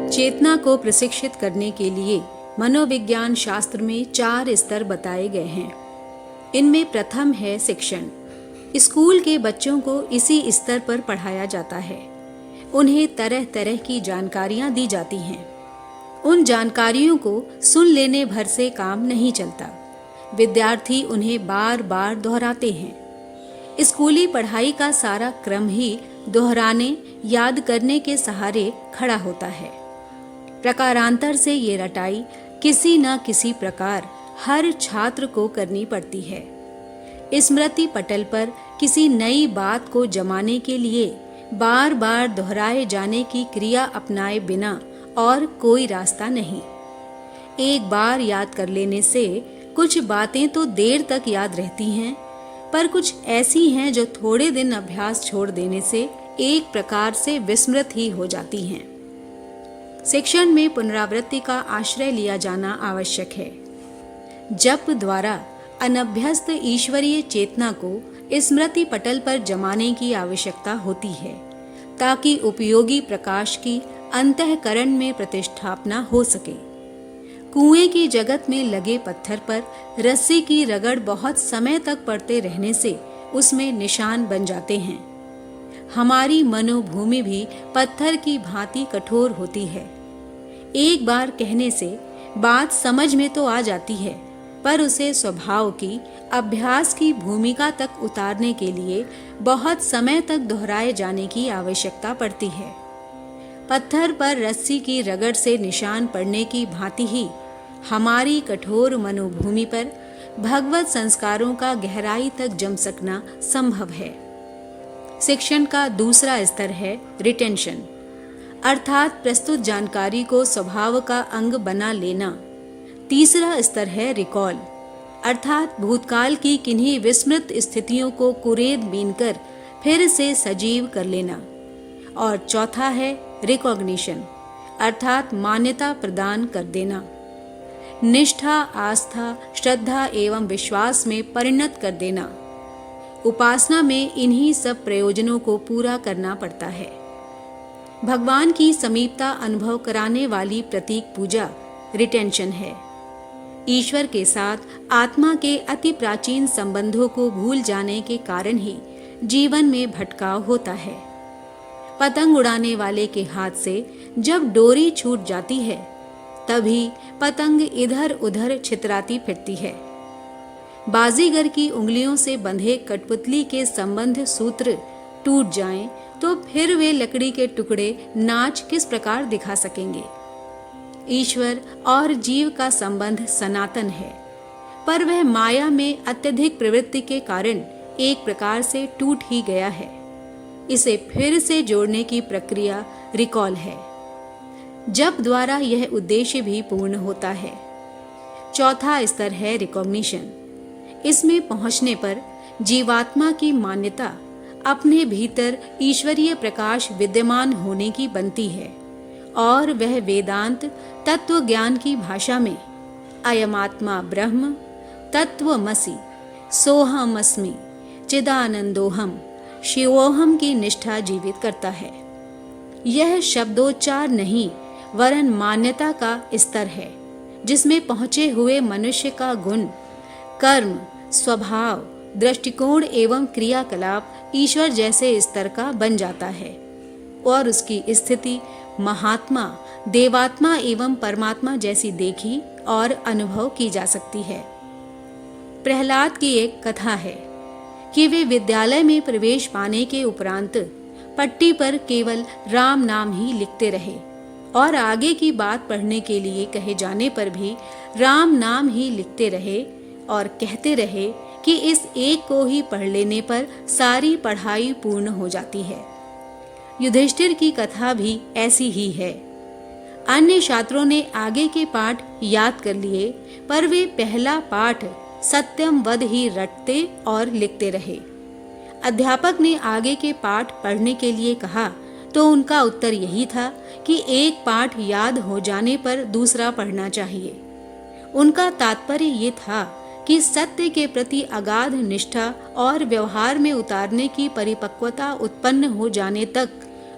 चेतना को प्रशिक्षित करने के लिए मनोविज्ञान शास्त्र में 4 स्तर बताए गए हैं। इनमें प्रथम है शिक्षण। स्कूल के बच्चों को इसी स्तर पर पढ़ाया जाता है। उन्हें तरह तरह की जानकारियां दी जाती हैं। उन जानकारियों को सुन लेने भर से काम नहीं चलता। विद्यार्थी उन्हें बार बार दोहराते हैं। स्कूली पढ़ाई का सारा क्रम ही दोहराने, याद करने के सहारे खड़ा होता है। प्रकारांतर से ये रटाई किसी न किसी प्रकार हर छात्र को करनी पड़ती है। स्मृति पटल पर किसी नई बात को जमाने के लिए बार बार दोहराए जाने की क्रिया अपनाए बिना और कोई रास्ता नहीं। एक बार याद कर लेने से कुछ बातें तो देर तक याद रहती हैं, पर कुछ ऐसी हैं जो थोड़े दिन अभ्यास छोड़ देने से एक प्रकार से विस्मृत ही हो जाती हैं। शिक्षण में पुनरावृत्ति का आश्रय लिया जाना आवश्यक है। जप द्वारा अनभ्यस्त ईश्वरीय चेतना को स्मृति पटल पर जमाने की आवश्यकता होती है, ताकि उपयोगी प्रकाश की अंतःकरण में प्रतिष्ठापना हो सके। कुएं की जगत में लगे पत्थर पर रस्सी की रगड़ बहुत समय तक पड़ते रहने से उसमें निशान बन जाते हैं। हमारी मनोभूमि भी पत्थर की भांति कठोर होती है। एक बार कहने से बात समझ में तो आ जाती है, पर उसे स्वभाव की, अभ्यास की भूमिका तक उतारने के लिए बहुत समय तक दोहराए जाने की आवश्यकता पड़ती है। पत्थर पर रस्सी की रगड़ से निशान पड़ने की भांति ही हमारी कठोर मनोभूमि पर भगवत संस्कारों का गहराई तक जम सकना संभव है। शिक्षण का दूसरा स्तर है रिटेंशन, अर्थात प्रस्तुत जानकारी को स्वभाव का अंग बना लेना। तीसरा स्तर है रिकॉल, अर्थात भूतकाल की किन्हीं विस्मृत स्थितियों को कुरेद बीनकर फिर से सजीव कर लेना। और चौथा है रिकॉग्निशन, अर्थात मान्यता प्रदान कर देना। निष्ठा, आस्था, श्रद्धा एवं विश्वास में परिणत कर देना। उपासना में इन्हीं सब प्रयोजनों को पूरा करना पड़ता है। भगवान की समीपता अनुभव कराने वाली प्रतीक पूजा रिटेंशन है। ईश्वर के साथ आत्मा के अति प्राचीन संबंधों को भूल जाने के कारण ही जीवन में भटकाव होता है। पतंग उड़ाने वाले के हाथ से जब डोरी छूट जाती है, तभी पतंग इधर उधर छितराती फिरती है। बाजीगर की उंगलियों से बंधे कठपुतली के संबंध सूत्र टूट जाएं, तो फिर वे लकड़ी के टुकड़े नाच किस प्रकार दिखा सकेंगे। ईश्वर और जीव का संबंध सनातन है, पर वह माया में अत्यधिक प्रवृत्ति के कारण एक प्रकार से टूट ही गया है। इसे फिर से जोड़ने की प्रक्रिया रिकॉल है। जप द्वारा यह उद्देश्य भी पूर्ण होता है। चौथा स्तर है रिकॉग्निशन। इसमें पहुंचने पर जीवात्मा की मान्यता अपने भीतर ईश्वरीय प्रकाश विद्यमान होने की बनती है, और वह वेदांत तत्व ज्ञान की भाषा में अयमात्मा ब्रह्म, तत्वमसि, सोहमस्मि, चिदानंदोहम, शिवोहम की निष्ठा जीवित करता है। यह शब्दोच्चार नहीं, वरन मान्यता का स्तर है, जिसमें पहुंचे हुए मनुष्य का गुण, कर्म, स्वभाव, दृष्टिकोण एवं क्रियाकलाप ईश्वर जैसे स्तर का बन जाता है, और उसकी स्थिति महात्मा, देवात्मा एवं परमात्मा जैसी देखी और अनुभव की जा सकती है। प्रहलाद की एक कथा है कि वे विद्यालय में प्रवेश पाने के उपरांत पट्टी पर केवल राम नाम ही लिखते रहे, और आगे की बात पढ़ने के लिए कहे जाने पर भी राम नाम ही लिखते रहे, और कहते रहे कि इस एक को ही पढ़ लेने पर सारी पढ़ाई पूर्ण हो जाती है। युधिष्ठिर की कथा भी ऐसी ही है। अन्य छात्रों ने आगे के पाठ याद कर लिए, पर वे पहला पाठ सत्यम वद ही रटते और लिखते रहे। अध्यापक ने आगे के पाठ पढ़ने के लिए कहा, तो उनका उत्तर यही था कि एक पाठ याद हो जाने पर दूसरा पढ़ना चाहिए। उनका तात्पर्य ये था कि सत्य के प्रति अगाध निष्ठा और व्यवहार में उतारने की परिपक्वता उत्पन्न हो जाने तक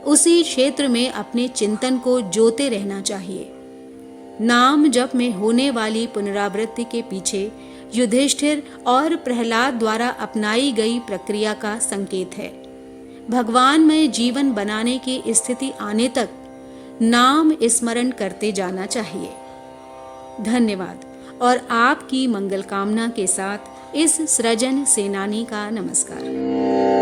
उसी क्षेत्र में अपने चिंतन को जोते रहना चाहिए। नाम जप में होने वाली पुनरावृत्ति के पीछे युधिष्ठिर और प्रहलाद द्वारा अपनाई गई प्रक्रिया का संकेत है। भगवान में जीवन बनाने की स्थिति आने तक नाम स्मरण करते जाना चाहिए। धन्यवाद और आपकी मंगल कामना के साथ इस सृजन सेनानी का नमस्कार।